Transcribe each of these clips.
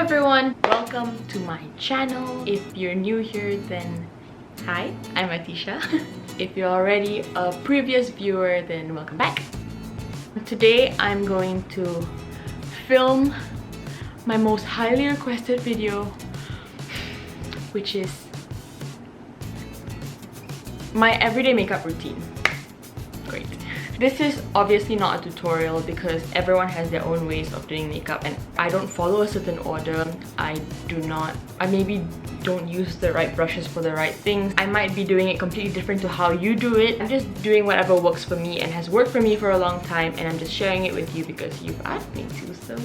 everyone, welcome to my channel. If you're new here, then hi, I'm Athisha. If you're already a previous viewer, then welcome back. Today I'm going to film my most highly requested video, which is my everyday makeup routine. Great. This is obviously not a tutorial because everyone has their own ways of doing makeup and I don't follow a certain order. I maybe don't use the right brushes for the right things. I might be doing it completely different to how you do it. I'm just doing whatever works for me and has worked for me for a long time, and I'm just sharing it with you because you've asked me to, so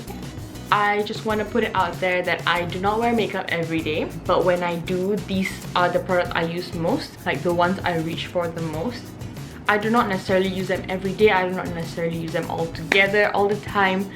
I just want to put it out there that I do not wear makeup every day, but when I do, these are the products I use most, like the ones I reach for the most. I do not necessarily use them every day, I do not necessarily use them all together all the time,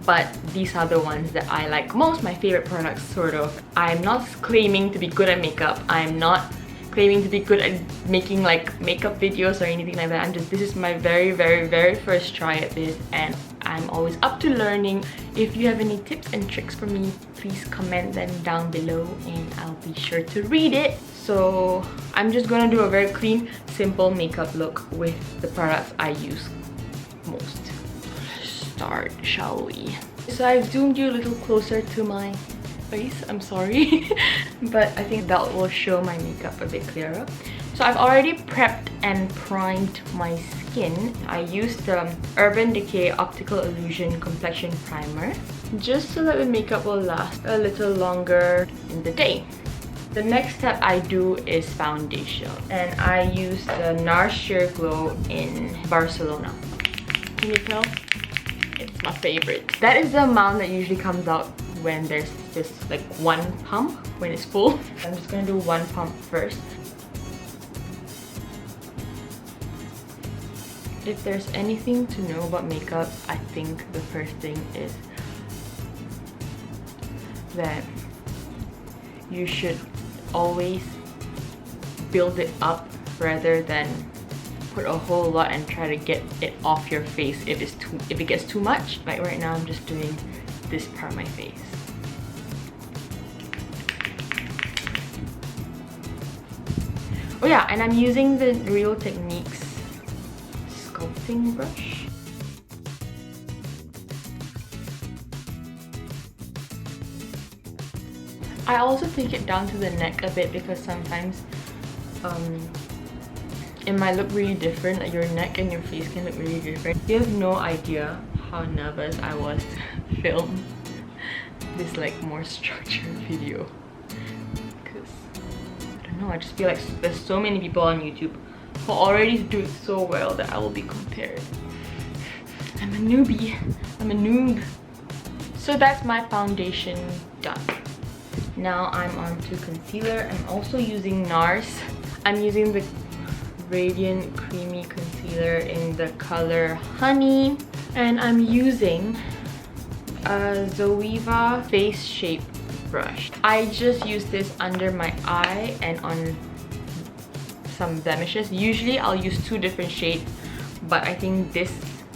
but these are the ones that I like most, my favorite products sort of. I'm not claiming to be good at makeup, I'm not claiming to be good at making like makeup videos or anything like that. This is my very first try at this, and I'm always up to learning. If you have any tips and tricks for me, please comment them down below and I'll be sure to read it. So I'm just gonna do a very clean, simple makeup look with the products I use most. Let's start, shall we? So I've zoomed you a little closer to my face, I'm sorry. But I think that will show my makeup a bit clearer. So I've already prepped and primed my skin. I used the Urban Decay Optical Illusion Complexion Primer just so that the makeup will last a little longer in the day. The next step I do is foundation, and I use the NARS Sheer Glow in Barcelona. Can you tell? It's my favorite. That is the amount that usually comes out when there's just like one pump, when it's full. I'm just gonna do one pump first. If there's anything to know about makeup, I think the first thing is that you should always build it up rather than put a whole lot and try to get it off your face if it gets too much. Like right now I'm just doing this part of my face. Oh yeah, and I'm using the Real Techniques Sculpting brush. I also take it down to the neck a bit because sometimes it might look really different, like your neck and your face can look really different. You have no idea how nervous I was to film this like more structured video because I don't know, I just feel like there's so many people on YouTube who already do it so well that I will be compared. I'm a newbie, I'm a noob. So that's my foundation done. Now I'm on to concealer. I'm also using NARS. I'm using the Radiant Creamy Concealer in the color Honey. And I'm using a ZOEVA Face Shape brush. I just use this under my eye and on some blemishes. Usually I'll use two different shades, but I think this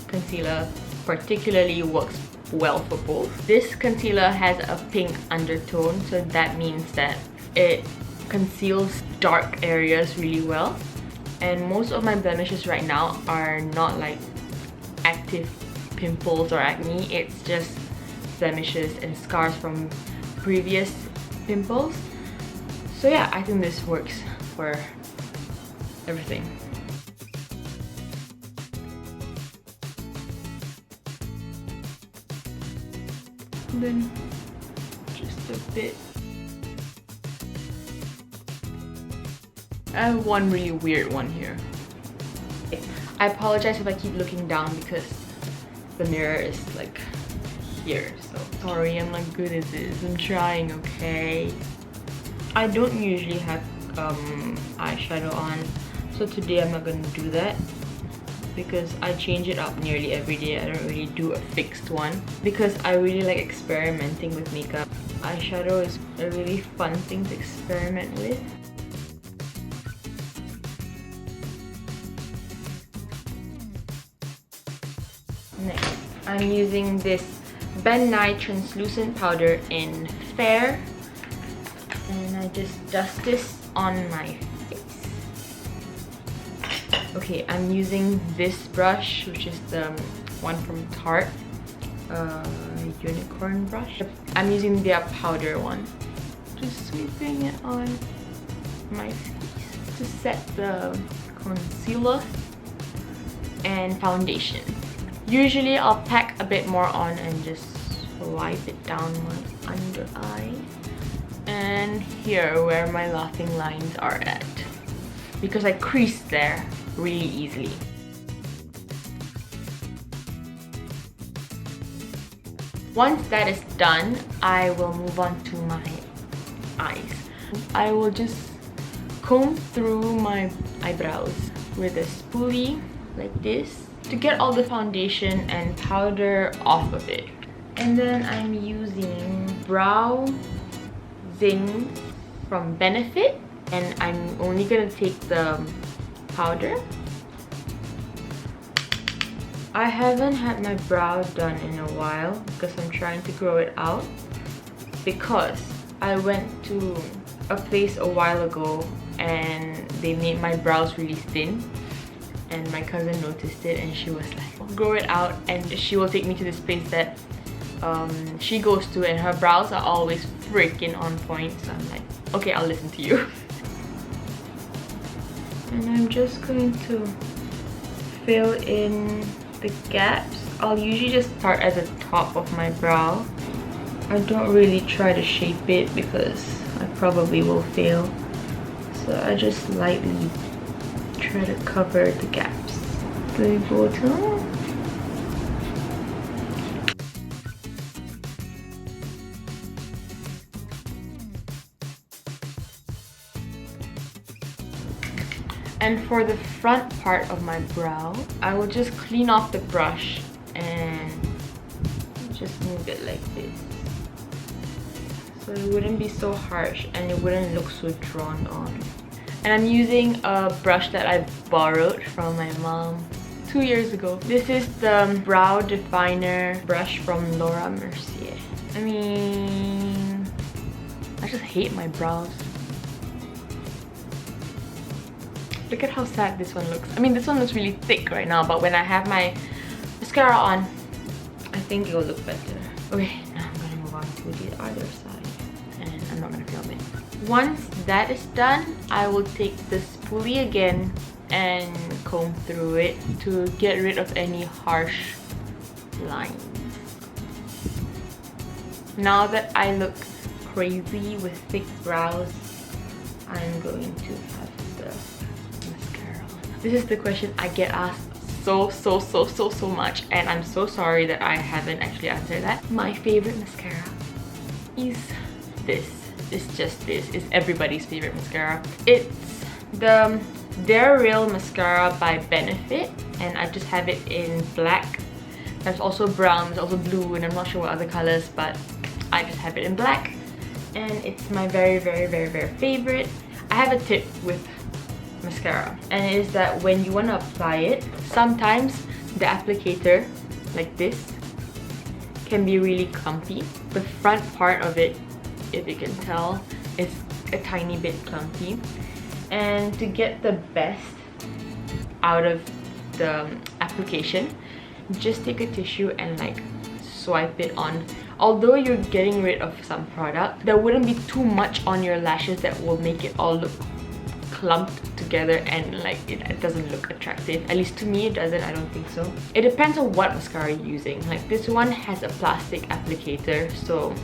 concealer particularly works well for both. This concealer has a pink undertone, so that means that it conceals dark areas really well. And most of my blemishes right now are not like active pimples or acne, it's just blemishes and scars from previous pimples. So yeah, I think this works for everything. Then just a bit. I have one really weird one here. I apologize if I keep looking down because the mirror is like here, so sorry, I'm not good at this. I'm trying, okay? I don't usually have eyeshadow on, so today I'm not gonna do that because I change it up nearly every day. I don't really do a fixed one because I really like experimenting with makeup. Eyeshadow is a really fun thing to experiment with. Next, I'm using this Ben Nye translucent powder in Fair, and I just dust this on my face. Okay, I'm using this brush, which is the one from Tarte, unicorn brush. I'm using their powder one. Just sweeping it on my face to set the concealer and foundation. Usually I'll pack a bit more on and just wipe it down my under eye and here where my laughing lines are at, because I crease there really easily. Once that is done, I will move on to my eyes. I will just comb through my eyebrows with a spoolie like this to get all the foundation and powder off of it. And then I'm using Brow Zings from Benefit, and I'm only gonna take the powder. I haven't had my brow done in a while because I'm trying to grow it out, because I went to a place a while ago and they made my brows really thin, and my cousin noticed it and she was like, grow it out, and she will take me to this place that she goes to, and her brows are always freaking on point. So I'm like, okay, I'll listen to you. And I'm just going to fill in the gaps. I'll usually just start at the top of my brow. I don't really try to shape it because I probably will fail. So I just lightly try to cover the gaps. The bottom. And for the front part of my brow, I will just clean off the brush and just move it like this. So it wouldn't be so harsh and it wouldn't look so drawn on. And I'm using a brush that I borrowed from my mom 2 years ago. This is the Brow Definer brush from Mercier. I mean, I just hate my brows. Look at how sad this one looks. I mean, this one looks really thick right now, but when I have my mascara on, I think it will look better. Okay, now I'm gonna move on to the other side, and I'm not gonna film it. Once that is done, I will take the spoolie again and comb through it to get rid of any harsh lines. Now that I look crazy with thick brows, I'm going to have the mascara. This is the question I get asked so much, and I'm so sorry that I haven't actually answered that. My favorite mascara is this. It's just this. It's everybody's favorite mascara. It's the They're Real Mascara by Benefit, and I just have it in black. There's also brown, there's also blue, and I'm not sure what other colors, but I just have it in black. And it's my very favorite. I have a tip with mascara, and it is that when you want to apply it, sometimes the applicator, like this, can be really clumpy. The front part of it, if you can tell, is a tiny bit clumpy. And to get the best out of the application, just take a tissue and like swipe it on. Although you're getting rid of some product, there wouldn't be too much on your lashes that will make it all look clumped together and like it doesn't look attractive. At least to me it doesn't. I don't think so. It depends on what mascara you're using. Like this one has a plastic applicator, so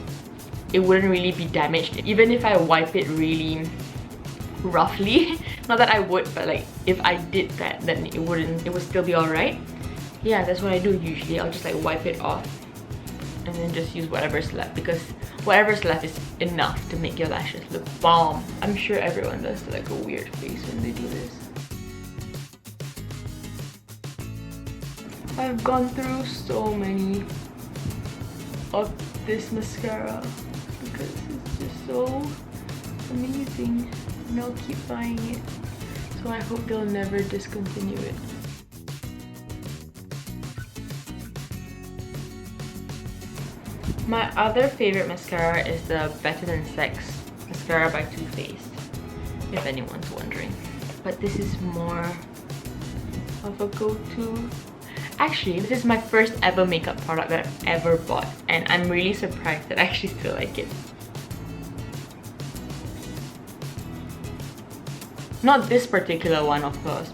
it wouldn't really be damaged even if I wipe it really roughly. Not that I would, but like if I did that, then it would still be alright. Yeah, that's what I do usually. I'll just like wipe it off and then just use whatever's left, because whatever's left is enough to make your lashes look bomb. I'm sure everyone does like a weird face when they do this. I've gone through so many of this mascara because it's just so amazing, and I'll keep buying it. So I hope they'll never discontinue it. My other favorite mascara is the Better Than Sex mascara by Too Faced, if anyone's wondering. But this is more of a go-to. Actually, this is my first ever makeup product that I've ever bought, and I'm really surprised that I actually still like it. Not this particular one, of course.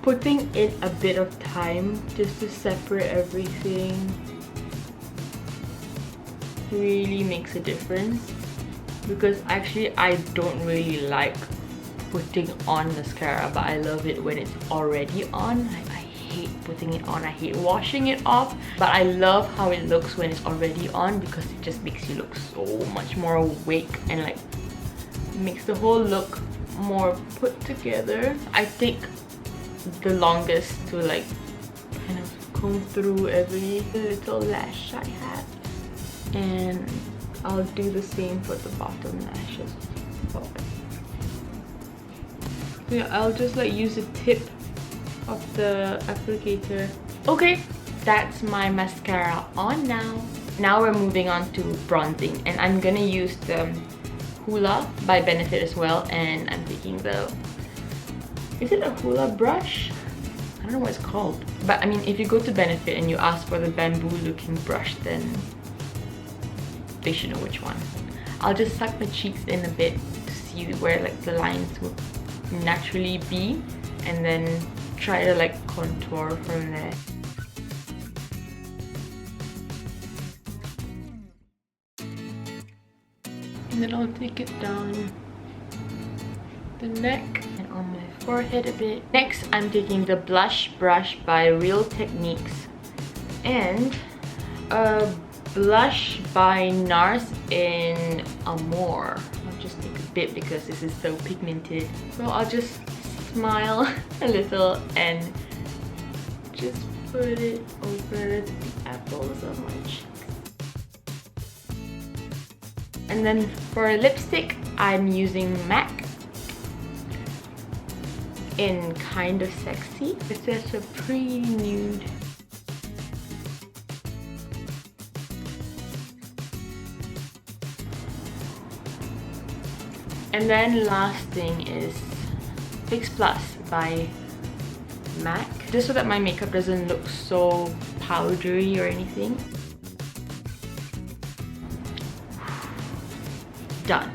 Putting in a bit of time just to separate everything really makes a difference, because actually I don't really like putting on mascara, but I love it when it's already on. I hate putting it on, I hate washing it off, but I love how it looks when it's already on, because it just makes you look so much more awake and like makes the whole look more put together. I take the longest to like kind of comb through every little lash I have, and I'll do the same for the bottom lashes. So yeah, I'll just like use the tip of the applicator. Okay, that's my mascara on now. Now we're moving on to bronzing, and I'm gonna use the Hoola by Benefit as well, and I'm taking the, is it a Hoola brush? I don't know what it's called, but I mean, if you go to Benefit and you ask for the bamboo looking brush, then they should know which one. I'll just suck my cheeks in a bit to see where like the lines would naturally be, and then try to like contour from there. And then I'll take it down the neck and on my forehead a bit. Next, I'm taking the blush brush by Real Techniques and a blush by NARS in Amour. I'll just take a bit because this is so pigmented. So I'll just smile a little and just put it over the apples of my cheeks. And then for lipstick, I'm using MAC in Kind of Sexy. It's just a pretty nude. And then last thing is Fix Plus by MAC, just so that my makeup doesn't look so powdery or anything. Done.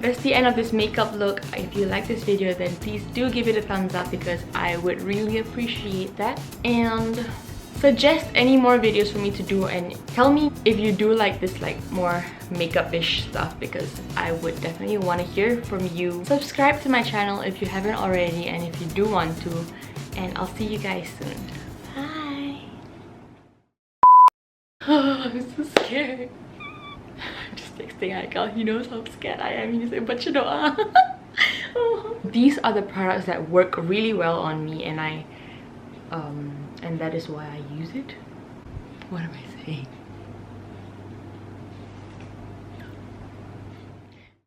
That's the end of this makeup look. If you like this video, then please do give it a thumbs up, because I would really appreciate that. And suggest any more videos for me to do, and tell me if you do like this like more makeup-ish stuff, because I would definitely want to hear from you. Subscribe to my channel if you haven't already, and if you do want to, and I'll see you guys soon. Bye. I'm so scared. I'm just texting Aikal. He knows how scared I am. He's like, "Baca doa." These are the products that work really well on me, and and that is why I use it. What am I saying?